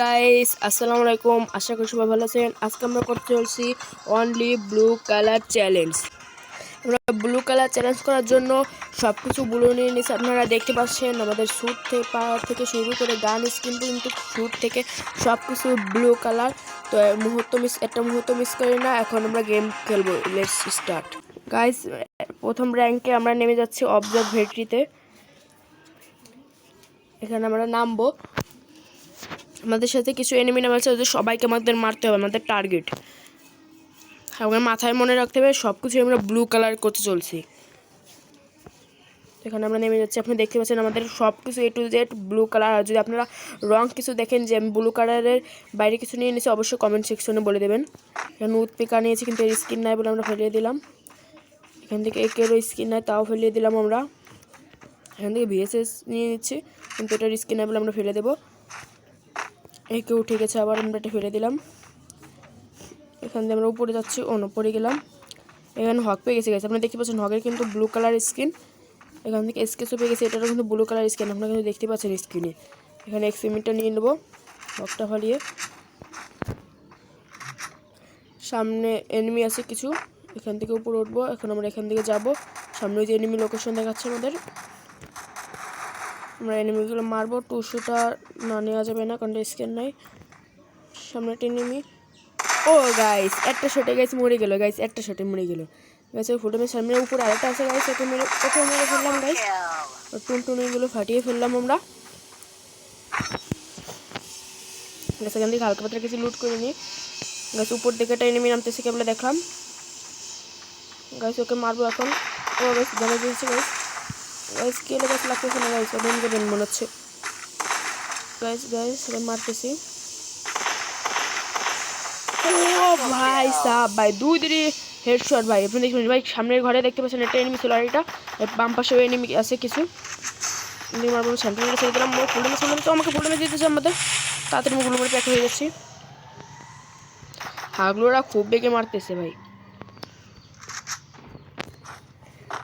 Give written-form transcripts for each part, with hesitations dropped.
Guys আসসালামু আলাইকুম। আশা করি সবাই ভালো আছেন। আজকে আমরা করতে চলছি অনলি ব্লু কালার চ্যালেঞ্জ। আমরা ব্লু কালার চ্যালেঞ্জ করার জন্য সব কিছু ব্লু নিয়ে নিয়েছি। আপনারা দেখতে পাচ্ছেন আমাদের স্যুট থেকে শুরু করে গান স্কিন কিন্তু স্যুট থেকে সব কিছু ব্লু কালার। তো একটা মুহূর্ত মিস করি না। এখন আমরা গেম খেলবো। Let's start guys. প্রথম র্যাঙ্কে আমরা নেমে যাচ্ছি অবজারভেটরিতে। এখানে আমরা নামবো। আমাদের সাথে কিছু এনিমি নাম আছে, ওদের সবাইকে আমাদের মারতে হবে, আমাদের টার্গেট। আমাদের মাথায় মনে রাখতে হবে সব কিছু আমরা ব্লু কালার করতে চলছি। এখানে আমরা নেমে যাচ্ছি। আপনি দেখতে পাচ্ছেন আমাদের সব কিছু A to Z blue colour. আর যদি আপনারা রং কিছু দেখেন যে আমি ব্লু কালারের বাইরে কিছু নিয়ে নিয়েছি, অবশ্যই কমেন্ট সেকশনে বলে দেবেন। এখানে উৎপিকা নিয়েছি কিন্তু এর স্কিন নাই বলে আমরা ফেলিয়ে দিলাম। এখান থেকে একেরও স্কিন নাই, তাও ফেলিয়ে দিলাম আমরা। এখান থেকে VSS নিয়ে নিচ্ছি কিন্তু এটার স্কিন নাই বলে আমরা ফেলে দেবো। একে উঠে গেছে, আবার আমরা এটা ফেলে দিলাম। এখান থেকে আমরা উপরে যাচ্ছি, পড়ে গেলাম। এখানে হক পেয়ে গেছে। আপনি দেখতে পাচ্ছেন হকের কিন্তু ব্লু কালার স্কিন। এখান থেকে এসকেসও পেয়ে গেছে, এটারও কিন্তু ব্লু কালার স্কিন আপনারা কিন্তু দেখতে পাচ্ছেন স্ক্রিনে। এখানে এক্সিমিটটা নিয়ে নেবো হকটা ফালিয়ে। সামনে এনিমি আছে কিছু, এখান থেকে উপরে উঠবো। এখন আমরা এখান থেকে যাব। সামনে যে এনিমি লোকেশন দেখাচ্ছে আমাদের, আমরা এনিমিগুলো মারবো। টুসুটা না নেওয়া যাবে না কারণ স্ক্যান নাই। সামনে একটা এনিমি। ও গাইস একটা শটে গাইস মরে গেল। গাইস একটা শটে মরে গেল। গাইস ওই ফটোমের সামনে উপরে আরেকটা আছে গাইস, ওকে মেরে ফেললাম গাইস। টুনটুনিগুলো ফাটিয়ে ফেললাম আমরা। গাইস এখান থেকে হালকা পাতলা কিছু লুট করে নিই। গাইস উপর দিকে একটা এনিমি নামতেছে, কেবল দেখলাম। গাইস ওকে মারবো এখন। ও গাইস ড্যামেজ দিয়েছে গাইস। গাইস কেলে গাইস লাগতেছে না গাইস, ওদের দেবেন মনে হচ্ছে। Guys okay মারতেছি। ও ভাই সাব ভাই দুই দিদি হেডশট ভাই। আপনি দেখবেন ভাই সামনের ঘরে দেখতে পাচ্ছেন একটা এনিমি ছিল, আর এটা বাম পাশেও এনিমি আছে কিছু। মারবো স্যান্টিনেল ছেড়ে দিলাম। ফুল ড্যামেজ তো আমাকে ফুল ড্যামেজ দিতেছে আমাদের। তাড়াতাড়ি মুখগুলো করে প্যাক হয়ে যাচ্ছি। হাগলোরা খুব বেগে মারতেছে ভাই।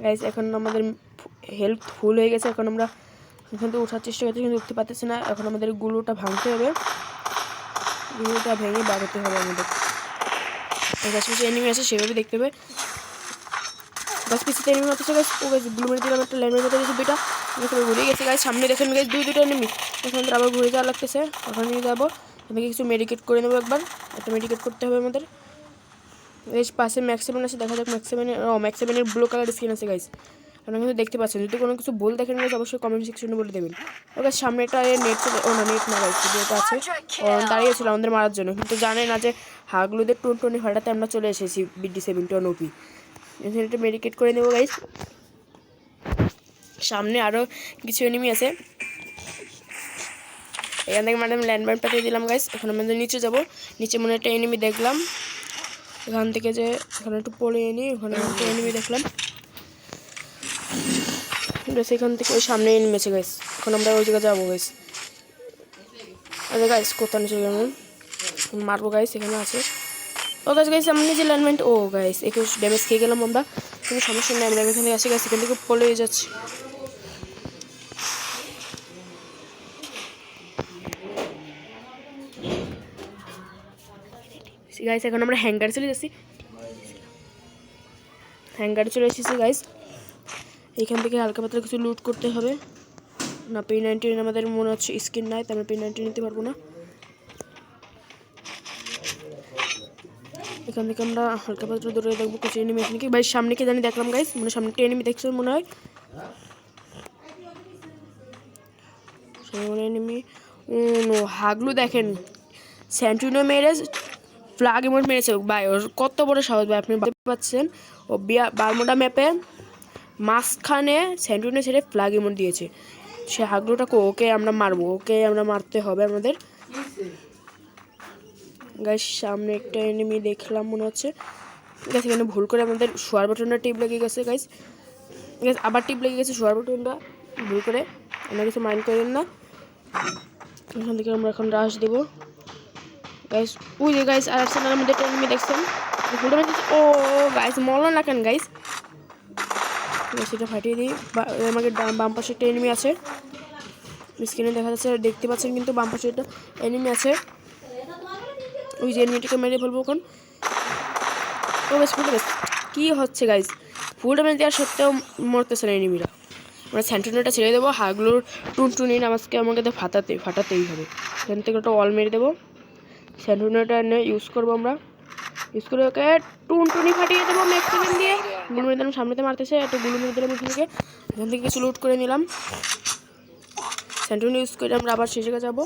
গাইস এখন আমাদের হেলথ ফুল হয়ে গেছে। এখন আমরা এখান থেকে ওঠার চেষ্টা করছি কিন্তু উঠতে পারতেছি না। এখন আমাদের গুলোটা ভাঙতে হবে, গুলোটা ভেঙে বাড়াতে হবে আমাদের। আশেপাশে এনিমি আছে সেভাবে দেখতে হবে। গাছ পিছিয়ে এনিমি মারতেছে গাছ। ও গাছ ব্লু মেরে দিলাম একটা, ল্যান্ড মেরে দিয়েছে দুইটা। এখানে ঘুরে গেছে গাছ। সামনে দেখেন গাছ দুইটা এনিমি। এখান থেকে আবার ঘুরে যাওয়া লাগতেছে। ওখানে নিয়ে যাবো। এখানে কিছু মেডিকেট করে নেবো একবার। একটা মেডিকেট করতে হবে আমাদের। এই পাশে ম্যাক্সিমেন আছে, দেখা যাক ম্যাক্সিমেনের ব্লু কালার স্কিন আছে গাইস। আপনারা কিন্তু দেখতে পাচ্ছেন। যদি কোনো কিছু ভুল দেখেন গাইস অবশ্যই কমেন্ট সেকশনে বলে দেবেন। ওকে সামনে একটা নেট না গাইস, যেটা আছে দাঁড়িয়েছিল আমাদের মারার জন্য, কিন্তু জানে না যে হাগলুদের টুনটুনি ফাটাতে আমরা চলে এসেছি BD71 OP। এটা মেডিকেট করে নেবো গাইস। সামনে আরও কিছু এনিমি আছে। এখান থেকে ম্যাডাম ল্যান্ডমার্ক পাঠিয়ে দিলাম গাইস। এখন আমাদের নিচে যাব। নিচে মনে একটা এনিমি দেখলাম। এখান থেকে যে এখানে একটু পড়ে নিই, ওখানে একটা এনিমি দেখলাম। সেখান থেকে ওই সামনে এনিমি আছে গাইস। এখন আমরা ওই জায়গায় যাবো গাইস। আচ্ছা গাইস কোথায় নিচে গেলাম, মারবো গাইস। এখানে আছে। ও গাইস আমি নিজে ল্যান্ডমেন্ট। ও গাইস 21 ড্যামেজ খেয়ে গেলাম আমরা, কোনো সমস্যা নেই। আমরা এখানে আসি গাইস, এখান থেকে পড়ে যাচ্ছি। গাইস এখন আমরা হ্যাঙ্গারে চলে যাচ্ছি। হ্যাঙ্গারে চলে এসেছি গাইস। এইখান থেকে হালকা পাতলা কিছু লুট করতে হবে। না P90 আমাদের মনে হচ্ছে স্কিন নাই, তাই আমরা P90 নিতে পারবো না। এখান থেকে আমরা হালকা পাতলা দূরে দেখবো কিছু এনিমি আছে নাকি। ভাই সামনে কি জানি দেখলাম গাইস, মানে সামনে একটা এনিমি দেখছো মনে হয়। সামনে এনিমি হাগলু দেখেন স্যান্টিনো মেরে ফ্ল্যাগ ইমোট মেরেছে ভাই। ওর কত বড় সাহস ভাই, আপনি বুঝতে পারছেন। ও বারমুডা ম্যাপে মাঝখানে স্যান্টিনো ছেড়ে ফ্ল্যাগ ইমোট দিয়েছে। সে হাগলুটাকে ওকে আমরা মারবো, ওকে আমরা মারতে হবে আমাদের। গাইস সামনে একটা এনিমি দেখলাম মনে হচ্ছে। গাইস এখানে ভুল করে আমাদের শোয়ার বাটনটা টিপ লেগে গেছে গাইস। গাইস আবার টিপ লেগে গেছে শোয়ার বাটনটা ভুল করে, আমরা কিছু মাইন্ড করেন না। এখান থেকে আমরা এখন রাশ দেবো গাইস। ওই যে গাইস আর্সেনালের মধ্যে একটা এনিমি দেখছেন। ও গাইস মরলো না কেন গাইস। সেটা ফাটিয়ে দিই। আমাকে বাম পাশে একটা এনিমি আছে, স্ক্রিনে দেখা যাচ্ছে, দেখতে পাচ্ছেন কিন্তু বাম পাশে একটা এনিমি আছে। ওই যে এনিমিটাকে মেরে ফেলবো এখন। ও বেশ ফুল বেশ কী হচ্ছে গাইজ, ফুল ড্যামেজ দেওয়ার সত্ত্বেও মরতেছে না এনিমিরা। আমরা স্যান্টুনিটা ছেড়ে দেবো, হাগুলোর টুনটুনি আমাকে তো ফাটাতেই হবে। এখান থেকে একটা ওয়াল মেরে দেবো, স্যান্টুনিটা এনে ইউজ করবো আমরা। ইউজ করে ওকে টুনটুনি ফাটিয়ে দেবো ম্যাক্সিমাম দিয়ে। গুলো মেরে দিলাম, সামনেতে মারতেছে, একটা গুলো মেরে দিলাম এখান থেকে কিছু লুট করে নিলাম। স্যান্টুনি ইউজ করে আমরা আবার শেষে যাবো।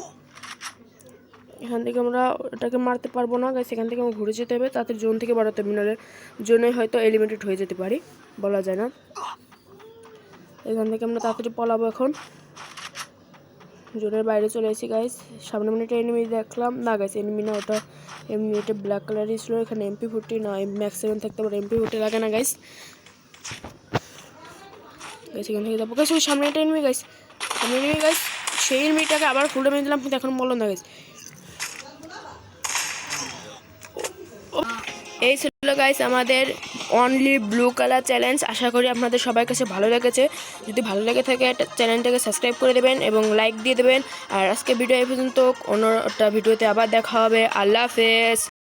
এখান থেকে আমরা ওটাকে মারতে পারবো না গাইস, এখান থেকে আমরা ঘুরে যেতে হবে, তাদের জোন থেকে বাড়াতে হবে, নাহলে জোনে হয়তো এলিমিনেটেড হয়ে যেতে পারি, বলা যায় না। এখান থেকে আমরা তাড়াতাড়ি পলাবো এখন। জোনের বাইরে চলে এসেছি গাইস। সামনে একটা এনিমি দেখলাম, না গাইস এনিমি না, ওটা এমনি এটা ব্ল্যাক কালারই ছিল। এখানে MP40 না ম্যাক্স 7 থাকতে পারে, MP40 লাগে না গাইস। এখান থেকে যাবো গাইস, ওই সামনে একটা এনিমি গাইস, সামনে এনিমি গাইস। সেই এনিমিটাকে আবার ফুল ড্যামেজ দিলাম, কিন্তু এখন বললো না গাইস। এই ছিল গাইস আমাদের অনলি ব্লু কালার চ্যালেঞ্জ। আশা করি আপনাদের সবার কাছে ভালো লেগেছে। যদি ভালো লেগে থাকে চ্যানেলটাকে সাবস্ক্রাইব করে দেবেন এবং লাইক দিয়ে দেবেন। আর আজকে ভিডিও এই পর্যন্ত, অন্য একটা ভিডিওতে আবার দেখা হবে। আল্লাহ হাফেজ।